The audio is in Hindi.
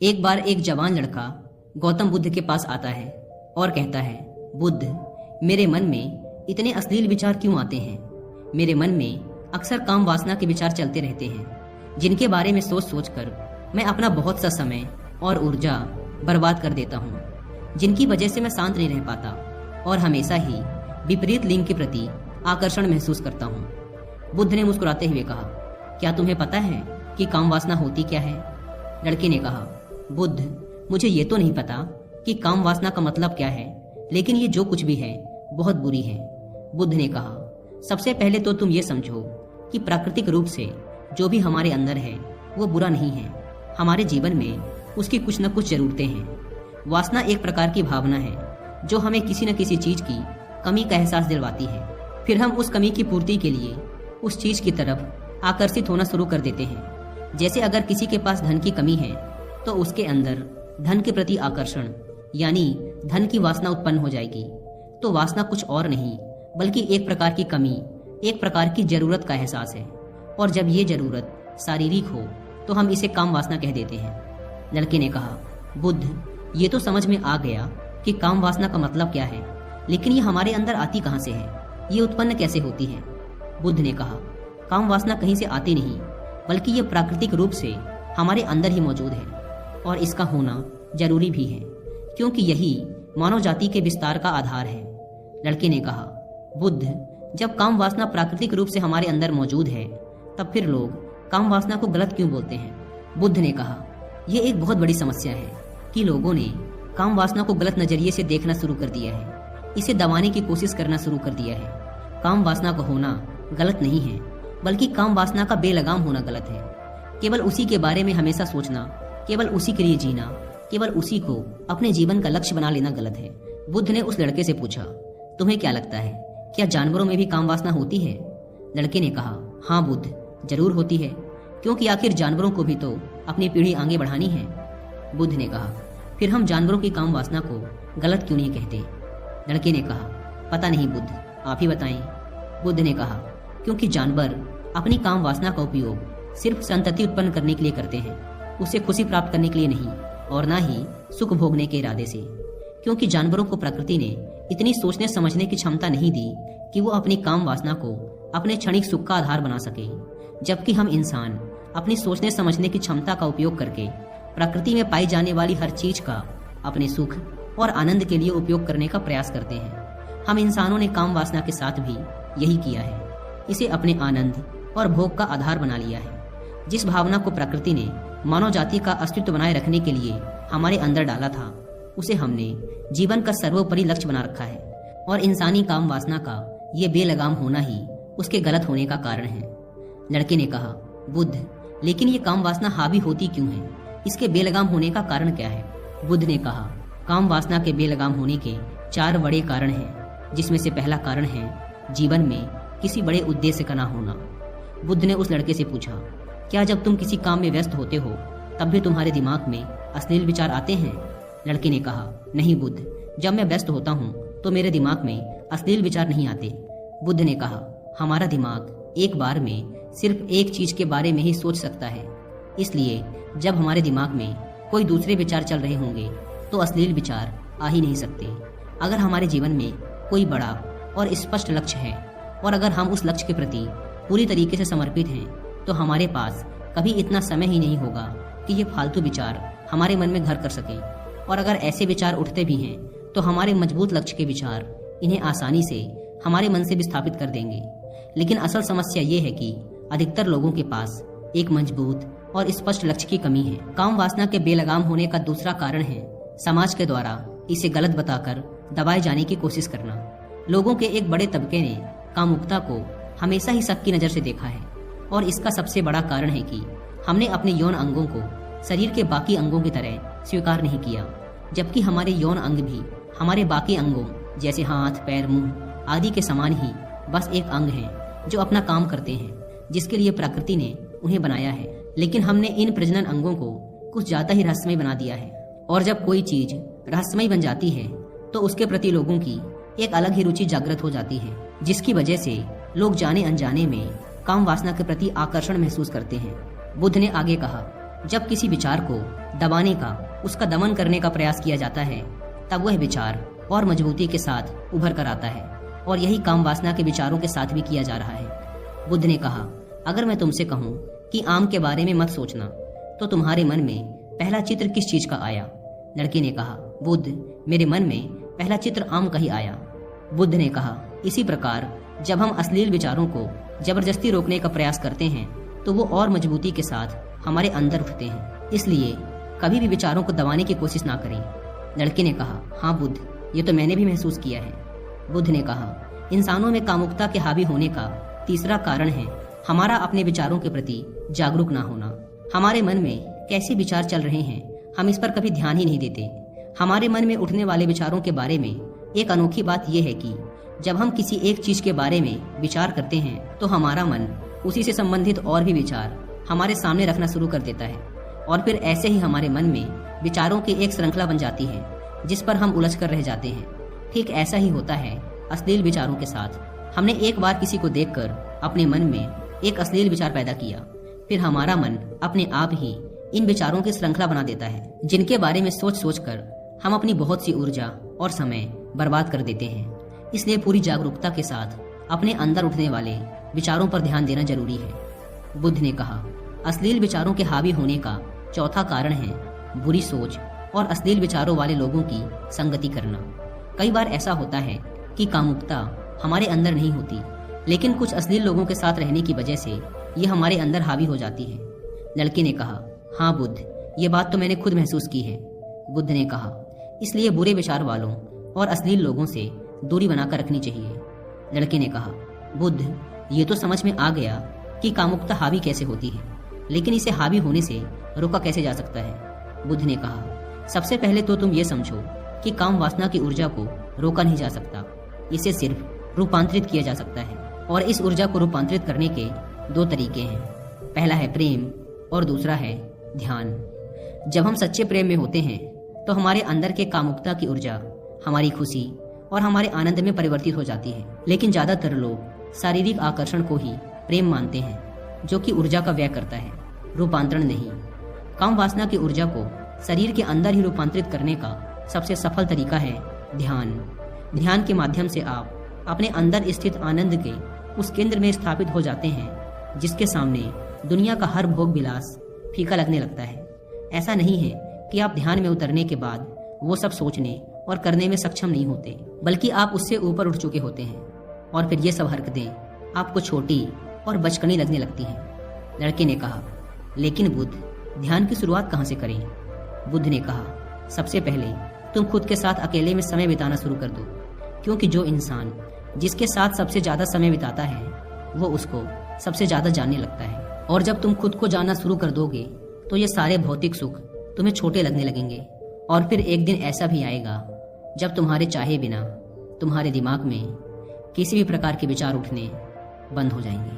एक बार एक जवान लड़का गौतम बुद्ध के पास आता है और कहता है, बुद्ध, मेरे मन में इतने अश्लील विचार क्यों आते हैं? मेरे मन में अक्सर काम वासना के विचार चलते रहते हैं, जिनके बारे में सोच सोच कर मैं अपना बहुत सा समय और ऊर्जा बर्बाद कर देता हूँ, जिनकी वजह से मैं शांत नहीं रह पाता और हमेशा ही विपरीत लिंग के प्रति आकर्षण महसूस करता हूँ। बुद्ध ने मुस्कुराते हुए कहा, क्या तुम्हें पता है कि काम वासना होती क्या है? लड़के ने कहा, बुद्ध, मुझे ये तो नहीं पता कि काम वासना का मतलब क्या है, लेकिन ये जो कुछ भी है बहुत बुरी है। बुद्ध ने कहा, सबसे पहले तो तुम ये समझो कि प्राकृतिक रूप से जो भी हमारे अंदर है वो बुरा नहीं है। हमारे जीवन में उसकी कुछ न कुछ जरूरतें हैं। वासना एक प्रकार की भावना है जो हमें किसी न किसी चीज की कमी का एहसास दिलवाती है। फिर हम उस कमी की पूर्ति के लिए उस चीज की तरफ आकर्षित होना शुरू कर देते हैं। जैसे अगर किसी के पास धन की कमी है तो उसके अंदर धन के प्रति आकर्षण यानी धन की वासना उत्पन्न हो जाएगी। तो वासना कुछ और नहीं बल्कि एक प्रकार की कमी, एक प्रकार की जरूरत का एहसास है। और जब ये जरूरत शारीरिक हो तो हम इसे काम वासना कह देते हैं। लड़के ने कहा, बुद्ध, ये तो समझ में आ गया कि काम वासना का मतलब क्या है, लेकिन ये हमारे अंदर आती कहाँ से है? ये उत्पन्न कैसे होती है? बुद्ध ने कहा, काम वासना कहीं से आती नहीं बल्कि ये प्राकृतिक रूप से हमारे अंदर ही मौजूद है और इसका होना जरूरी भी है, क्योंकि यही मानव जाति के विस्तार का आधार है। लड़के ने कहा, बुद्ध, जब काम वासना प्राकृतिक रूप से हमारे अंदर मौजूद है तब फिर लोग काम वासना को गलत क्यों बोलते हैं? बुद्ध ने कहा, यह एक बहुत बड़ी समस्या है कि लोगों ने काम वासना को गलत नजरिए से देखना शुरू कर दिया है, इसे दबाने की कोशिश करना शुरू कर दिया है। काम वासना का होना गलत नहीं है बल्कि काम वासना का बेलगाम होना गलत है। केवल उसी के बारे में हमेशा सोचना, केवल उसी के लिए जीना, केवल उसी को अपने जीवन का लक्ष्य बना लेना गलत है। बुद्ध ने उस लड़के से पूछा, तुम्हें क्या लगता है, क्या जानवरों में भी काम वासना होती है? लड़के ने कहा, हाँ बुद्ध, जरूर होती है, क्योंकि आखिर जानवरों को भी तो अपनी पीढ़ी आगे बढ़ानी है। बुद्ध ने कहा, फिर हम जानवरों की काम वासना को गलत क्यों नहीं कहते? लड़के ने कहा, पता नहीं बुद्ध, आप ही बताएं। बुद्ध ने कहा, क्योंकि जानवर अपनी काम वासना का उपयोग सिर्फ संतति उत्पन्न करने के लिए करते हैं, उसे खुशी प्राप्त करने के लिए नहीं और ना ही सुख भोगने के इरादे से। क्योंकि जानवरों को प्रकृति ने इतनी सोचने समझने की क्षमता नहीं दी कि वो अपनी काम वासना को अपने क्षणिक सुख का आधार बना सके, जबकि हम इंसान अपनी सोचने समझने की क्षमता का उपयोग करके प्रकृति में पाई जाने वाली हर चीज का अपने सुख और आनंद के लिए उपयोग करने का प्रयास करते हैं। हम इंसानों ने काम वासना के साथ भी यही किया है, इसे अपने आनंद और भोग का आधार बना लिया है। जिस भावना को प्रकृति ने मानव जाति का अस्तित्व बनाए रखने के लिए हमारे अंदर डाला था, उसे हमने जीवन का सर्वोपरि लक्ष्य बना रखा है और इंसानी काम वासना का ये बेलगाम होना ही उसके गलत होने का कारण है। लड़के ने कहा, बुद्ध, लेकिन ये काम वासना हावी होती क्यों है? इसके बेलगाम होने का कारण क्या है? बुद्ध ने कहा, काम वासना के बेलगाम होने के 4 बड़े कारण हैं, जिसमें से पहला कारण है जीवन में किसी बड़े उद्देश्य का ना होना। बुद्ध ने उस लड़के से पूछा, क्या जब तुम किसी काम में व्यस्त होते हो तब भी तुम्हारे दिमाग में अश्लील विचार आते हैं? लड़के ने कहा, नहीं बुद्ध, जब मैं व्यस्त होता हूँ तो मेरे दिमाग में अश्लील विचार नहीं आते। बुद्ध ने कहा, हमारा दिमाग एक बार में सिर्फ एक चीज के बारे में ही सोच सकता है, इसलिए जब हमारे दिमाग में कोई दूसरे विचार चल रहे होंगे तो अश्लील विचार आ ही नहीं सकते। अगर हमारे जीवन में कोई बड़ा और स्पष्ट लक्ष्य है और अगर हम उस लक्ष्य के प्रति पूरी तरीके से समर्पित हैं तो हमारे पास कभी इतना समय ही नहीं होगा कि ये फालतू विचार हमारे मन में घर कर सके। और अगर ऐसे विचार उठते भी हैं तो हमारे मजबूत लक्ष्य के विचार इन्हें आसानी से हमारे मन से विस्थापित कर देंगे। लेकिन असल समस्या ये है कि अधिकतर लोगों के पास एक मजबूत और स्पष्ट लक्ष्य की कमी है। काम वासना के बेलगाम होने का दूसरा कारण है समाज के द्वारा इसे गलत बताकर दबाए जाने की कोशिश करना। लोगों के एक बड़े तबके ने कामुकता को हमेशा ही शक की नजर से देखा है और इसका सबसे बड़ा कारण है कि हमने अपने यौन अंगों को शरीर के बाकी अंगों की तरह स्वीकार नहीं किया, जबकि हमारे यौन अंग भी हमारे बाकी अंगों जैसे हाथ, पैर, मुंह आदि के समान ही बस एक अंग है जो अपना काम करते हैं, जिसके लिए प्रकृति ने उन्हें बनाया है। लेकिन हमने इन प्रजनन अंगों को कुछ ज्यादा ही रहस्यमय बना दिया है और जब कोई चीज रहस्यमय बन जाती है तो उसके प्रति लोगों की एक अलग ही रुचि जागृत हो जाती है, जिसकी वजह से लोग जाने अनजाने में काम वासना के प्रति आकर्षण महसूस करते हैं। बुद्ध ने आगे कहा, जब किसी विचार को दबाने का, उसका दमन करने का प्रयास किया जाता है, तब वह विचार और मजबूती के साथ उभर कर आता है। और यही काम वासना के विचारों के साथ भी किया जा रहा है। बुद्ध ने कहा, अगर मैं तुमसे कहूँ कि आम के बारे में मत सोचना, तो तुम्हारे मन में पहला चित्र किस चीज का आया? लड़के ने कहा, बुद्ध, मेरे मन में पहला चित्र आम का ही आया। बुद्ध ने कहा, इसी प्रकार जब हम अश्लील विचारों को जबरदस्ती रोकने का प्रयास करते हैं, तो वो और मजबूती के साथ हमारे अंदर उठते हैं। इसलिए कभी भी विचारों को दबाने की कोशिश ना करें। लड़के ने कहा, हाँ बुद्ध, ये तो मैंने भी महसूस किया है। बुद्ध ने कहा, इंसानों में कामुकता के हावी होने का तीसरा कारण है हमारा अपने विचारों के प्रति जागरूक ना होना। हमारे मन में कैसे विचार चल रहे हैं, हम इस पर कभी ध्यान ही नहीं देते। हमारे मन में उठने वाले विचारों के बारे में एक अनोखी बात यह है कि जब हम किसी एक चीज के बारे में विचार करते हैं, तो हमारा मन उसी से संबंधित और भी विचार हमारे सामने रखना शुरू कर देता है, और फिर ऐसे ही हमारे मन में विचारों की एक श्रृंखला बन जाती है, जिस पर हम उलझ कर रह जाते हैं। ठीक ऐसा ही होता है अश्लील विचारों के साथ। हमने एक बार किसी को देखकर अपने मन में एक अश्लील विचार पैदा किया, फिर हमारा मन अपने आप ही इन विचारों की श्रृंखला बना देता है, जिनके बारे में सोच सोच कर हम अपनी बहुत सी ऊर्जा और समय बर्बाद कर देते हैं। इसलिए पूरी जागरूकता के साथ अपने अंदर उठने वाले विचारों पर ध्यान देना जरूरी है। बुद्ध ने कहा, अश्लील विचारों के हावी होने का चौथा कारण है बुरी सोच और अश्लील विचारों वाले लोगों की संगति करना। कई बार ऐसा होता है कि कामुकता हमारे अंदर नहीं होती, लेकिन कुछ अश्लील लोगों के साथ रहने की वजह से ये हमारे अंदर हावी हो जाती है। लड़के ने कहा, हाँ बुद्ध, ये बात तो मैंने खुद महसूस की है। बुद्ध ने कहा, इसलिए बुरे विचार वालों और अश्लील लोगों से दूरी बनाकर रखनी चाहिए। लड़के ने कहा, बुद्ध, ये तो समझ में आ गया कि कामुकता हावी कैसे होती है, लेकिन इसे हावी होने से रोका कैसे जा सकता है? बुद्ध ने कहा, सबसे पहले तो तुम ये समझो कि काम वासना की ऊर्जा को रोका नहीं जा सकता, इसे सिर्फ रूपांतरित किया जा सकता है। और इस ऊर्जा को रूपांतरित करने के दो तरीके हैं, पहला है प्रेम और दूसरा है ध्यान। जब हम सच्चे प्रेम में होते हैं, तो हमारे अंदर के कामुकता की ऊर्जा हमारी खुशी और हमारे आनंद में परिवर्तित हो जाती है। लेकिन ज्यादातर लोग शारीरिक आकर्षण को ही प्रेम मानते हैं, जो कि ऊर्जा का व्यय करता है, रूपांतरण नहीं। काम वासना की ऊर्जा को शरीर के अंदर ही रूपांतरित करने का सबसे सफल तरीका है ध्यान। ध्यान के माध्यम से आप अपने अंदर स्थित आनंद के उस केंद्र में स्थापित हो जाते हैं, जिसके सामने दुनिया का हर भोग विलास फीका लगने लगता है। ऐसा नहीं है कि आप ध्यान में उतरने के बाद वो सब सोचने और करने में सक्षम नहीं होते, बल्कि आप उससे ऊपर उठ चुके होते हैं, और फिर ये सब हरकतें आपको छोटी और बचकानी लगने लगती हैं। लड़के ने कहा, लेकिन बुद्ध, ध्यान की शुरुआत कहाँ से करें? बुद्ध ने कहा, सबसे पहले तुम खुद के साथ अकेले में समय बिताना शुरू कर दो, क्योंकि जो इंसान जिसके साथ सबसे ज्यादा समय बिताता है, वो उसको सबसे ज्यादा जानने लगता है। और जब तुम खुद को जानना शुरू कर दोगे, तो ये सारे भौतिक सुख तुम्हें छोटे लगने लगेंगे। और फिर एक दिन ऐसा भी आएगा जब तुम्हारे चाहे बिना तुम्हारे दिमाग में किसी भी प्रकार के विचार उठने बंद हो जाएंगे।